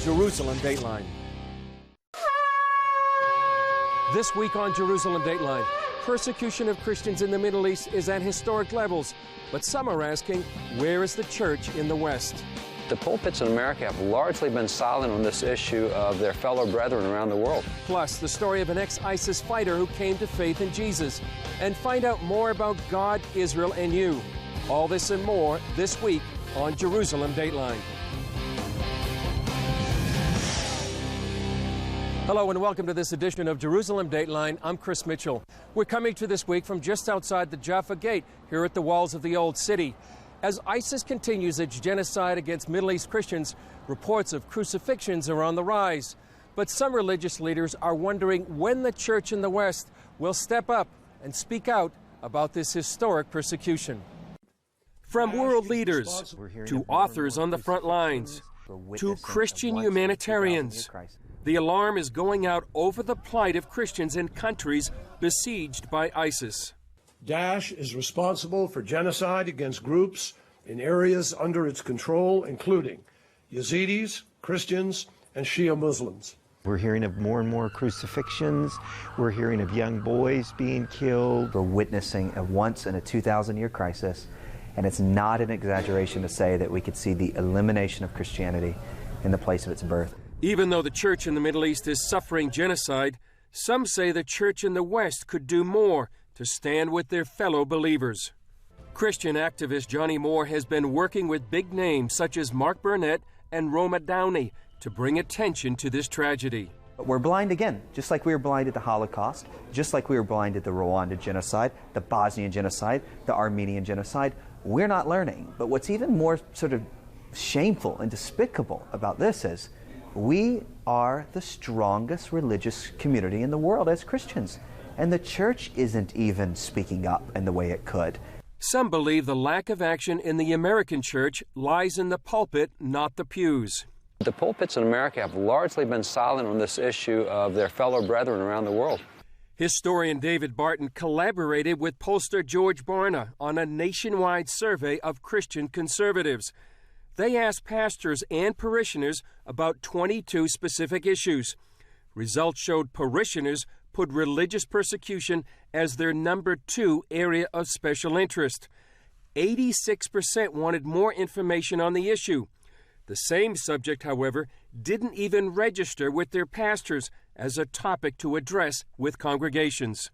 Jerusalem Dateline. This week on Jerusalem Dateline, persecution of Christians in the Middle East is at historic levels, but some are asking, where is the church in the West? The pulpits in America have largely been silent on this issue of their fellow brethren around the world. Plus, the story of an ex-ISIS fighter who came to faith in Jesus. And find out more about God, Israel, and you. All this and more this week on Jerusalem Dateline. Hello and welcome to this edition of Jerusalem Dateline. I'm Chris Mitchell. We're coming to this week from just outside the Jaffa Gate here at the walls of the Old City. As ISIS continues its genocide against Middle East Christians, reports of crucifixions are on the rise. But some religious leaders are wondering when the church in the West will step up and speak out about this historic persecution. From world leaders to authors on the front lines to Christian humanitarians, the alarm is going out over the plight of Christians in countries besieged by ISIS. Daesh is responsible for genocide against groups in areas under its control, including Yazidis, Christians, and Shia Muslims. We're hearing of more and more crucifixions. We're hearing of young boys being killed. We're witnessing a once in a 2,000-year crisis, and it's not an exaggeration to say that we could see the elimination of Christianity in the place of its birth. Even though the church in the Middle East is suffering genocide, some say the church in the West could do more to stand with their fellow believers. Christian activist Johnny Moore has been working with big names such as Mark Burnett and Roma Downey to bring attention to this tragedy. But we're blind again, just like we were blind at the Holocaust, just like we were blind at the Rwanda genocide, the Bosnian genocide, the Armenian genocide. We're not learning. But what's even more sort of shameful and despicable about this is we are the strongest religious community in the world as Christians. And the church isn't even speaking up in the way it could. Some believe the lack of action in the American church lies in the pulpit, not the pews. The pulpits in America have largely been silent on this issue of their fellow brethren around the world. Historian David Barton collaborated with pollster George Barna on a nationwide survey of Christian conservatives. They asked pastors and parishioners about 22 specific issues. Results showed parishioners put religious persecution as their number 2 area of special interest. 86% wanted more information on the issue. The same subject, however, didn't even register with their pastors as a topic to address with congregations.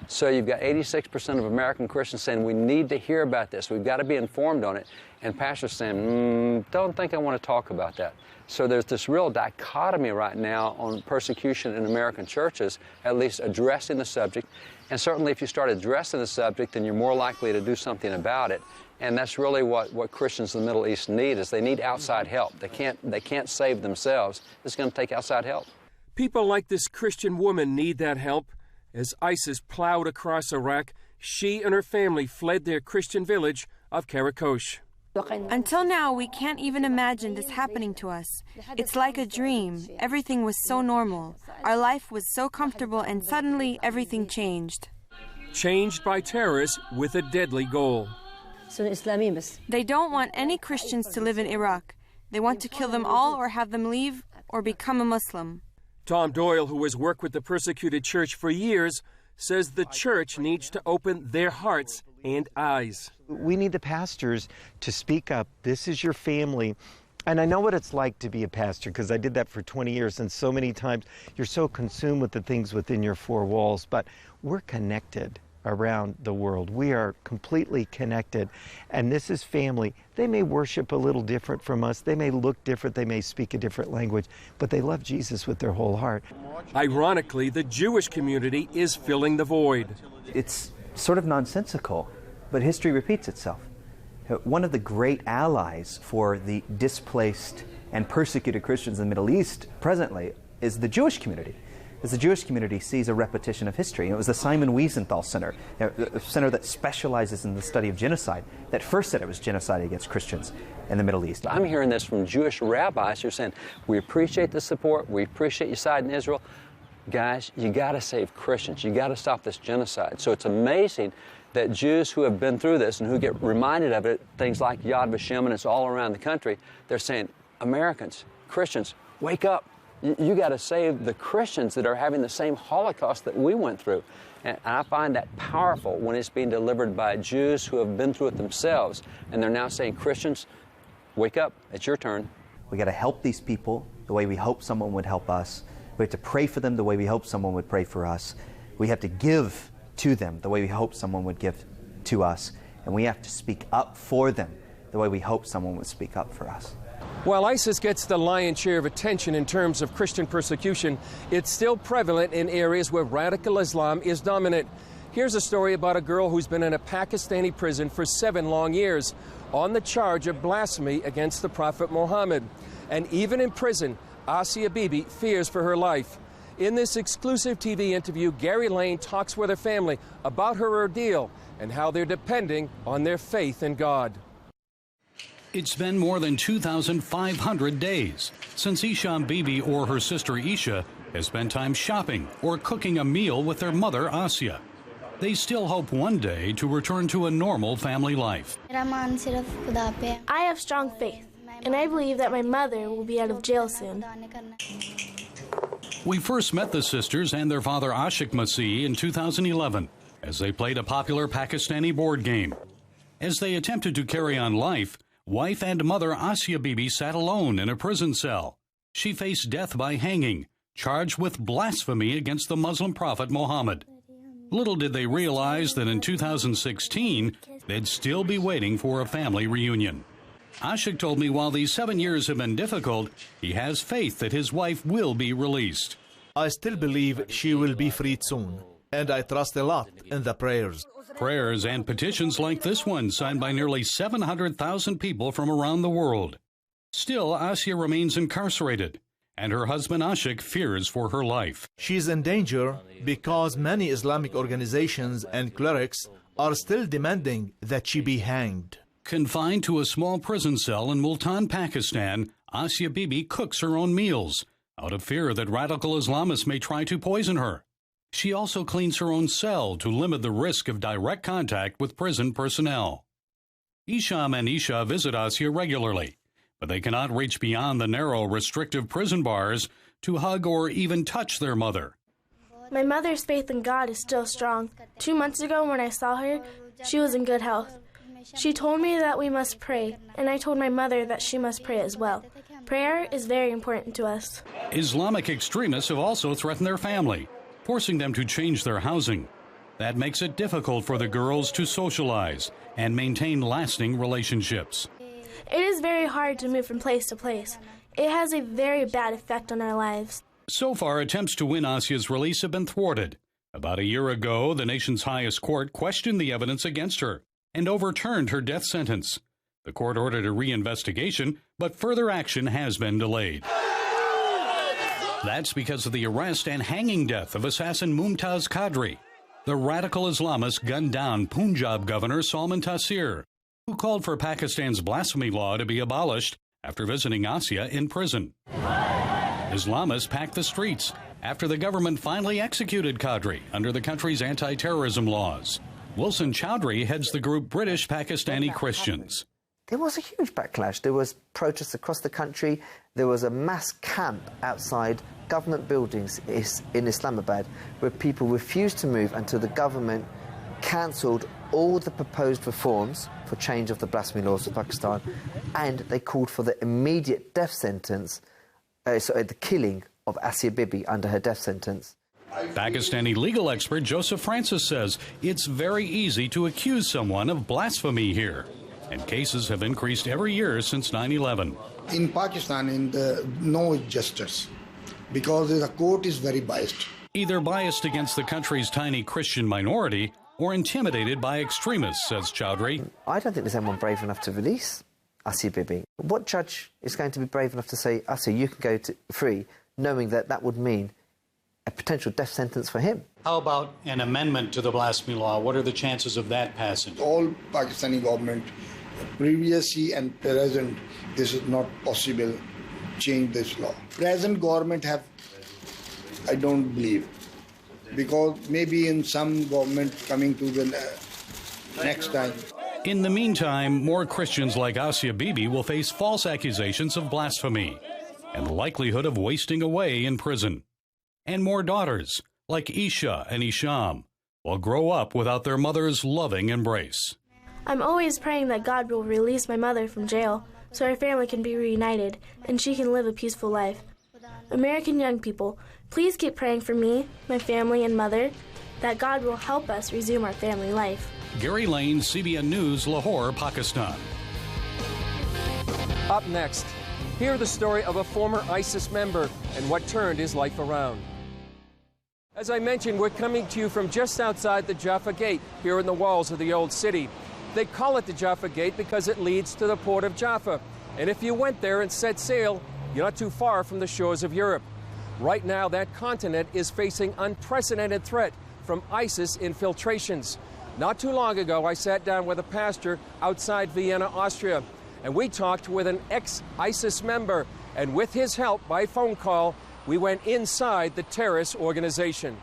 So you've got 86% of American Christians saying we need to hear about this, we've got to be informed on it, and pastors saying, don't think I want to talk about that. So there's this real dichotomy right now on persecution in American churches, at least addressing the subject. And certainly if you start addressing the subject, then you're more likely to do something about it. And that's really what Christians in the Middle East need, is they need outside help. They can't save themselves. It's going to take outside help. People like this Christian woman need that help. As ISIS plowed across Iraq, she and her family fled their Christian village of Karakosh. Until now, we can't even imagine this happening to us. It's like a dream. Everything was so normal. Our life was so comfortable, and suddenly everything changed. Changed by terrorists with a deadly goal. They don't want any Christians to live in Iraq. They want to kill them all or have them leave or become a Muslim. Tom Doyle, who has worked with the persecuted church for years, says the church needs to open their hearts and eyes. We need the pastors to speak up. This is your family. And I know what it's like to be a pastor because I did that for 20 years, and so many times you're so consumed with the things within your four walls. But we're connected around the world. We are completely connected, and this is family. They may worship a little different from us. They may look different. They may speak a different language, but they love Jesus with their whole heart. Ironically, the Jewish community is filling the void. It's sort of nonsensical, but history repeats itself. One of the great allies for the displaced and persecuted Christians in the Middle East presently is the Jewish community. As the Jewish community sees a repetition of history. It was the Simon Wiesenthal Center, a center that specializes in the study of genocide, that first said it was genocide against Christians in the Middle East. I'm hearing this from Jewish rabbis who are saying, we appreciate the support, we appreciate you siding Israel. Guys, you got to save Christians. You got to stop this genocide. So it's amazing that Jews who have been through this and who get reminded of it, things like Yad Vashem, and it's all around the country, they're saying, Americans, Christians, wake up. You got to save the Christians that are having the same Holocaust that we went through. And I find that powerful when it's being delivered by Jews who have been through it themselves. And they're now saying, Christians, wake up, it's your turn. We got to help these people the way we hope someone would help us. We have to pray for them the way we hope someone would pray for us. We have to give to them the way we hope someone would give to us. And we have to speak up for them the way we hope someone would speak up for us. While ISIS gets the lion's share of attention in terms of Christian persecution, it's still prevalent in areas where radical Islam is dominant. Here's a story about a girl who's been in a Pakistani prison for 7 long years on the charge of blasphemy against the Prophet Muhammad. And even in prison, Asia Bibi fears for her life. In this exclusive TV interview, Gary Lane talks with her family about her ordeal and how they're depending on their faith in God. It's been more than 2,500 days since Isham Bibi or her sister Isha has spent time shopping or cooking a meal with their mother Asia. They still hope one day to return to a normal family life. I have strong faith, and I believe that my mother will be out of jail soon. We first met the sisters and their father Ashik Masih in 2011 as they played a popular Pakistani board game. As they attempted to carry on life, wife and mother Asia Bibi sat alone in a prison cell. She faced death by hanging, charged with blasphemy against the Muslim prophet Muhammad. Little did they realize that in 2016, they'd still be waiting for a family reunion. Ashik told me while these 7 years have been difficult, he has faith that his wife will be released. I still believe she will be freed soon, and I trust a lot in the prayers. Prayers and petitions like this one signed by nearly 700,000 people from around the world. Still, Asia remains incarcerated, and her husband Ashik fears for her life. She's in danger because many Islamic organizations and clerics are still demanding that she be hanged. Confined to a small prison cell in Multan, Pakistan, Asia Bibi cooks her own meals out of fear that radical Islamists may try to poison her. She also cleans her own cell to limit the risk of direct contact with prison personnel. Isham and Isha visit Asia regularly, but they cannot reach beyond the narrow, restrictive prison bars to hug or even touch their mother. My mother's faith in God is still strong. 2 months ago when I saw her, she was in good health. She told me that we must pray, and I told my mother that she must pray as well. Prayer is very important to us. Islamic extremists have also threatened their family, forcing them to change their housing. That makes it difficult for the girls to socialize and maintain lasting relationships. It is very hard to move from place to place. It has a very bad effect on our lives. So far, attempts to win Asia's release have been thwarted. About a year ago, the nation's highest court questioned the evidence against her and overturned her death sentence. The court ordered a reinvestigation, but further action has been delayed. That's because of the arrest and hanging death of assassin Mumtaz Qadri. The radical Islamists gunned down Punjab Governor Salman Taseer, who called for Pakistan's blasphemy law to be abolished after visiting Asia in prison. Islamists packed the streets after the government finally executed Qadri under the country's anti-terrorism laws. Wilson Chowdhury heads the group British Pakistani Christians. There was a huge backlash. There was protests across the country. There was a mass camp outside government buildings in Islamabad where people refused to move until the government cancelled all the proposed reforms for change of the blasphemy laws of Pakistan, and they called for the immediate death sentence, the killing of Asia Bibi under her death sentence. Pakistani legal expert Joseph Francis says it's very easy to accuse someone of blasphemy here, and cases have increased every year since 9/11. In Pakistan, no justice, because the court is very biased. Either biased against the country's tiny Christian minority or intimidated by extremists, says Chowdhury. I don't think there's anyone brave enough to release Asia Bibi. What judge is going to be brave enough to say, Asia, you can go free, knowing that that would mean a potential death sentence for him? How about an amendment to the blasphemy law? What are the chances of that passing? All Pakistani government, previously and present, this is not possible, change this law. Present government have, I don't believe, because maybe in some government coming to the next time. In the meantime, more Christians like Asia Bibi will face false accusations of blasphemy. and the likelihood of wasting away in prison. And more daughters, like Isha and Isham, will grow up without their mother's loving embrace. I'm always praying that God will release my mother from jail so our family can be reunited and she can live a peaceful life. American young people, please keep praying for me, my family, and mother, that God will help us resume our family life. Gary Lane, CBN News, Lahore, Pakistan. Up next, hear the story of a former ISIS member and what turned his life around. As I mentioned, we're coming to you from just outside the Jaffa Gate, here in the walls of the old city. They call it the Jaffa Gate because it leads to the port of Jaffa. And if you went there and set sail, you're not too far from the shores of Europe. Right now, that continent is facing unprecedented threat from ISIS infiltrations. Not too long ago, I sat down with a pastor outside Vienna, Austria, and we talked with an ex-ISIS member. And with his help by phone call, we went inside the terrorist organization.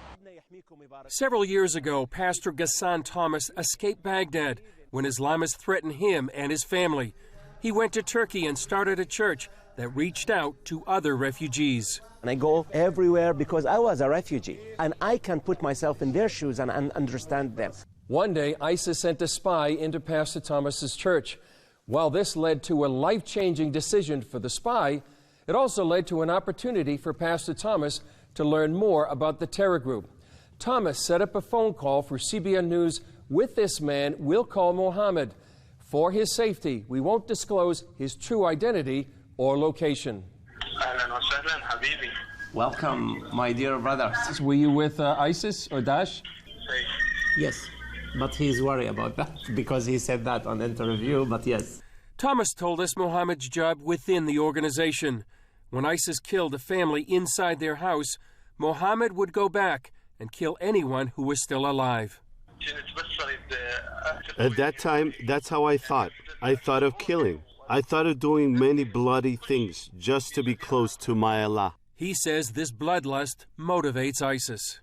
Several years ago, Pastor Ghassan Thomas escaped Baghdad when Islamists threatened him and his family. He went to Turkey and started a church that reached out to other refugees. And I go everywhere because I was a refugee, and I can put myself in their shoes and understand them. One day, ISIS sent a spy into Pastor Thomas's church. While this led to a life-changing decision for the spy, it also led to an opportunity for Pastor Thomas to learn more about the terror group. Thomas set up a phone call for CBN News with this man we'll call Mohammed. For his safety, we won't disclose his true identity or location. Welcome, my dear brother. Were you with ISIS or Daesh? Yes, but he's worried about that because he said that on interview, but yes. Thomas told us Mohammed's job within the organization. When ISIS killed a family inside their house, Mohammed would go back and kill anyone who was still alive. At that time, that's how I thought. I thought of killing. I thought of doing many bloody things just to be close to my Allah. He says this bloodlust motivates ISIS.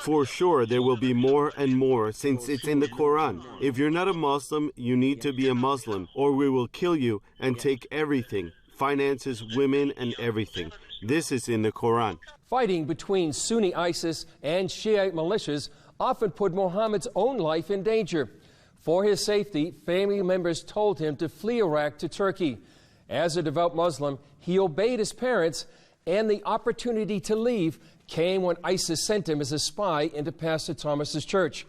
For sure, there will be more and more since it's in the Quran. If you're not a Muslim, you need to be a Muslim, or we will kill you and take everything, finances, women, and everything. This is in the Quran. Fighting between Sunni ISIS and Shiite militias often put Mohammed's own life in danger. For his safety, family members told him to flee Iraq to Turkey. As a devout Muslim, he obeyed his parents, and the opportunity to leave came when ISIS sent him as a spy into Pastor Thomas's church.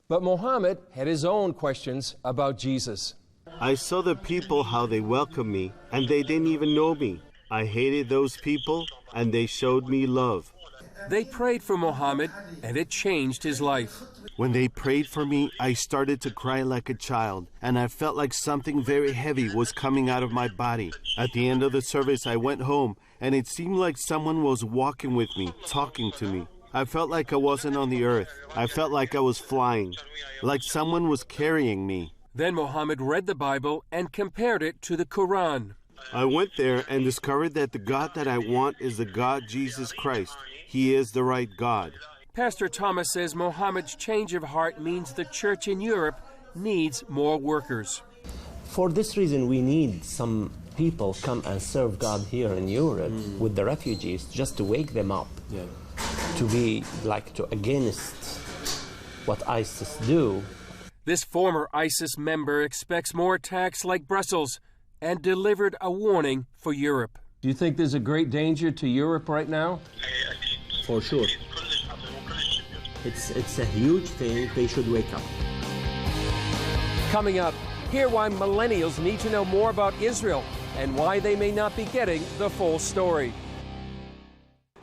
But Mohammed had his own questions about Jesus. I saw the people, how they welcomed me, and they didn't even know me. I hated those people, and they showed me love. They prayed for Mohammed, and it changed his life. When they prayed for me, I started to cry like a child, and I felt like something very heavy was coming out of my body. At the end of the service, I went home, and it seemed like someone was walking with me, talking to me. I felt like I wasn't on the earth. I felt like I was flying, like someone was carrying me. Then Mohammed read the Bible and compared it to the Quran. I went there and discovered that the God that I want is the God Jesus Christ. He is the right God. Pastor Thomas says Mohammed's change of heart means the church in Europe needs more workers. For this reason, we need some people come and serve God here in Europe with the refugees, just to wake them up, to be against what ISIS do. This former ISIS member expects more attacks like Brussels and delivered a warning for Europe. Do you think there's a great danger to Europe right now? For sure. It's a huge thing. They should wake up. Coming up, hear why millennials need to know more about Israel and why they may not be getting the full story.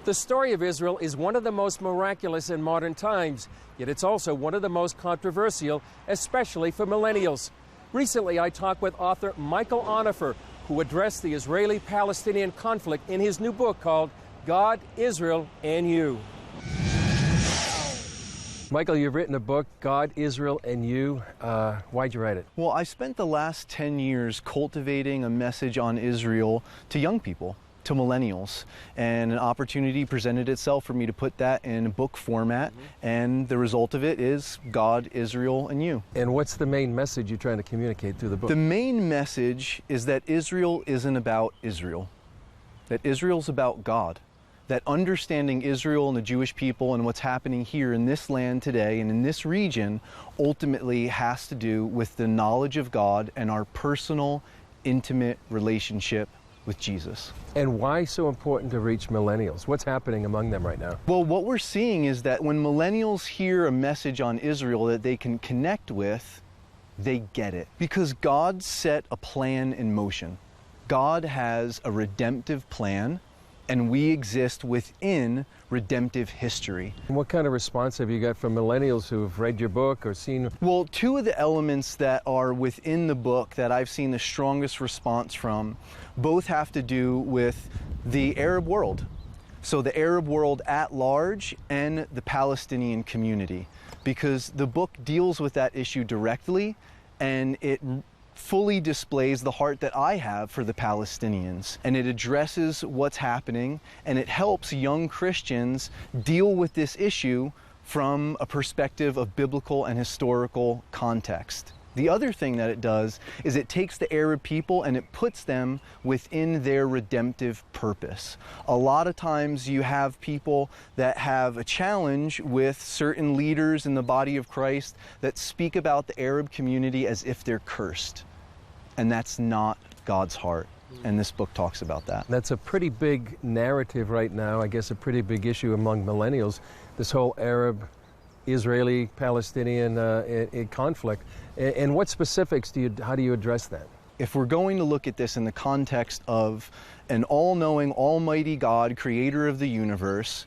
The story of Israel is one of the most miraculous in modern times, yet it's also one of the most controversial, especially for millennials. Recently, I talked with author Michael Onifer, who addressed the Israeli-Palestinian conflict in his new book called God, Israel, and You. Michael, you've written a book, God, Israel, and You. Why'd you write it? Well, I spent the last 10 years cultivating a message on Israel to young people, to millennials, and an opportunity presented itself for me to put that in book format, and the result of it is God, Israel, and You. And what's the main message you're trying to communicate through the book? The main message is that Israel isn't about Israel. that Israel's about God, that understanding Israel and the Jewish people and what's happening here in this land today and in this region ultimately has to do with the knowledge of God and our personal, intimate relationship with Jesus. And why so important to reach millennials? What's happening among them right now? Well, what we're seeing is that when millennials hear a message on Israel that they can connect with, they get it. Because God set a plan in motion. God has a redemptive plan, and we exist within redemptive history. And what kind of response have you got from millennials who have read your book or seen? Well, two of the elements that are within the book that I've seen the strongest response from both have to do with the Arab world. So the Arab world at large and the Palestinian community, because the book deals with that issue directly, and it fully displays the heart that I have for the Palestinians, and it addresses what's happening, and it helps young Christians deal with this issue from a perspective of biblical and historical context. The other thing that it does is it takes the Arab people and it puts them within their redemptive purpose. A lot of times you have people that have a challenge with certain leaders in the body of Christ that speak about the Arab community as if they're cursed. And that's not God's heart. And this book talks about that. That's a pretty big narrative right now, I guess a pretty big issue among millennials, this whole Arab-Israeli Palestinian conflict. And what specifics how do you address that? If we're going to look at this in the context of an all-knowing, almighty God, creator of the universe,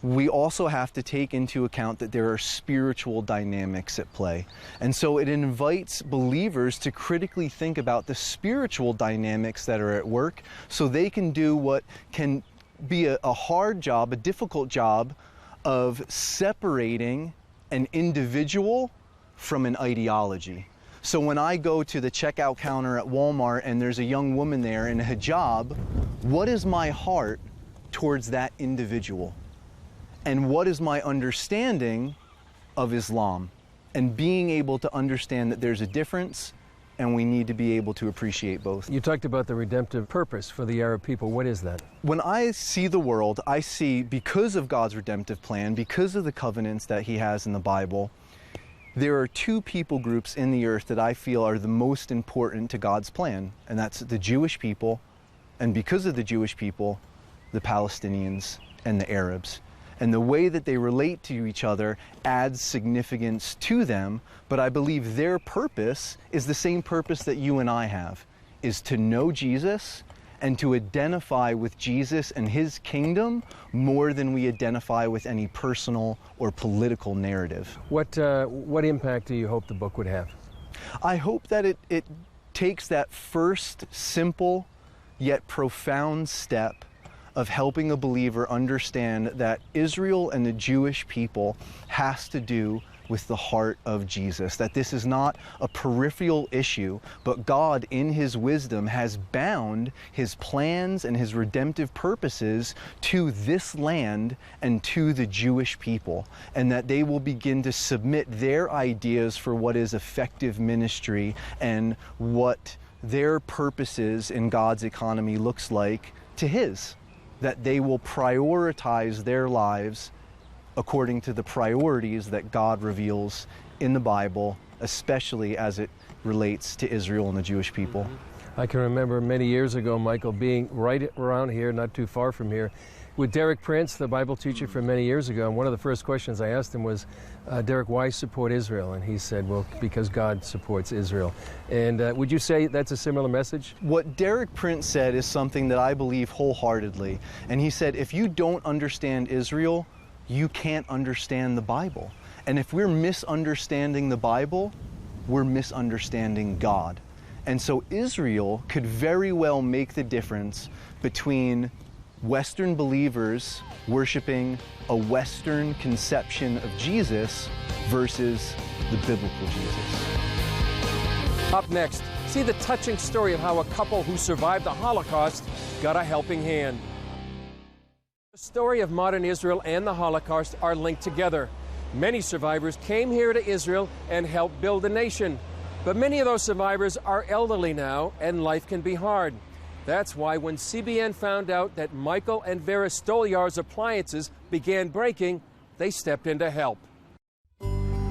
we also have to take into account that there are spiritual dynamics at play. And so it invites believers to critically think about the spiritual dynamics that are at work so they can do what can be a hard job, a difficult job of separating an individual from an ideology. So when I go to the checkout counter at Walmart and there's a young woman there in a hijab, what is my heart towards that individual? And what is my understanding of Islam? And being able to understand that there's a difference and we need to be able to appreciate both. You talked about the redemptive purpose for the Arab people. What is that? When I see the world, I see, because of God's redemptive plan, because of the covenants that He has in the Bible, there are two people groups in the earth that I feel are the most important to God's plan, and that's the Jewish people, and because of the Jewish people, the Palestinians and the Arabs. And the way that they relate to each other adds significance to them, but I believe their purpose is the same purpose that you and I have, is to know Jesus and to identify with Jesus and His kingdom more than we identify with any personal or political narrative. What impact do you hope the book would have? I hope that it takes that first simple yet profound step of helping a believer understand that Israel and the Jewish people has to do with the heart of Jesus, that this is not a peripheral issue, but God in His wisdom has bound His plans and His redemptive purposes to this land and to the Jewish people, and that they will begin to submit their ideas for what is effective ministry and what their purposes in God's economy looks like to His, that they will prioritize their lives according to the priorities that God reveals in the Bible, especially as it relates to Israel and the Jewish people. I can remember many years ago, Michael, being right around here, not too far from here, with Derek Prince, the Bible teacher from many years ago, and one of the first questions I asked him was, Derek, why support Israel? And he said, well, because God supports Israel. And would you say that's a similar message? What Derek Prince said is something that I believe wholeheartedly. And he said, if you don't understand Israel, you can't understand the Bible. And if we're misunderstanding the Bible, we're misunderstanding God. And so Israel could very well make the difference between Western believers worshiping a Western conception of Jesus versus the biblical Jesus. Up next, see the touching story of how a couple who survived the Holocaust got a helping hand. The story of modern Israel and the Holocaust are linked together. Many survivors came here to Israel and helped build a nation. But many of those survivors are elderly now, and life can be hard. That's why when CBN found out that Michael and Vera Stolyar's appliances began breaking, they stepped in to help.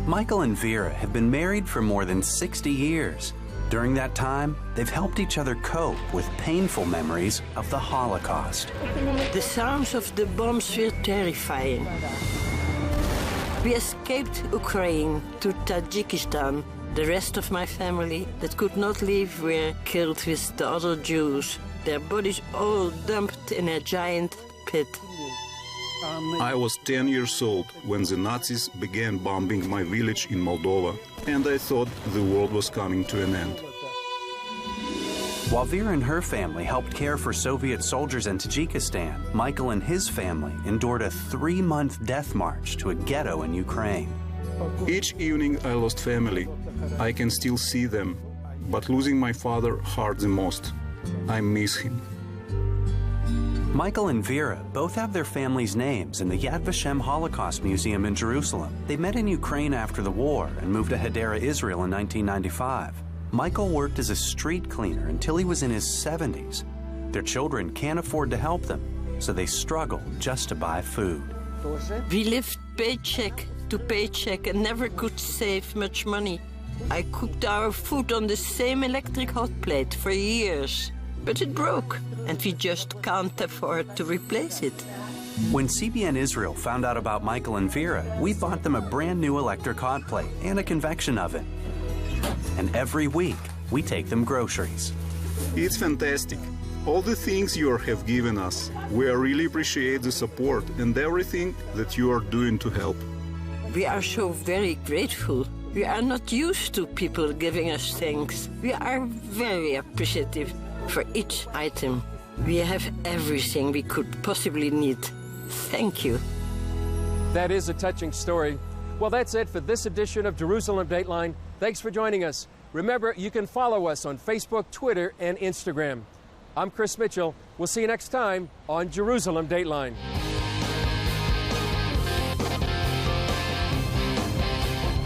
Michael and Vera have been married for more than 60 years. During that time, they've helped each other cope with painful memories of the Holocaust. The sounds of the bombs were terrifying. We escaped Ukraine to Tajikistan. The rest of my family that could not leave were killed with the other Jews. Their bodies all dumped in a giant pit. I was 10 years old when the Nazis began bombing my village in Moldova, and I thought the world was coming to an end. While Vera and her family helped care for Soviet soldiers in Tajikistan, Michael and his family endured a 3-month death march to a ghetto in Ukraine. Each evening I lost family. I can still see them, but losing my father hurt the most. I miss him. Michael and Vera both have their families' names in the Yad Vashem Holocaust Museum in Jerusalem. They met in Ukraine after the war and moved to Hadera, Israel in 1995. Michael worked as a street cleaner until he was in his 70s. Their children can't afford to help them, so they struggle just to buy food. We lived paycheck to paycheck and never could save much money. I cooked our food on the same electric hot plate for years. But it broke, and we just can't afford to replace it. When CBN Israel found out about Michael and Vera, we bought them a brand new electric hot plate and a convection oven. And every week, we take them groceries. It's fantastic. All the things you have given us. We really appreciate the support and everything that you are doing to help. We are so very grateful. We are not used to people giving us things. We are very appreciative. For each item, we have everything we could possibly need. Thank you. That is a touching story. Well, that's it for this edition of Jerusalem Dateline. Thanks for joining us. Remember, you can follow us on Facebook, Twitter, and Instagram. I'm Chris Mitchell. We'll see you next time on Jerusalem Dateline.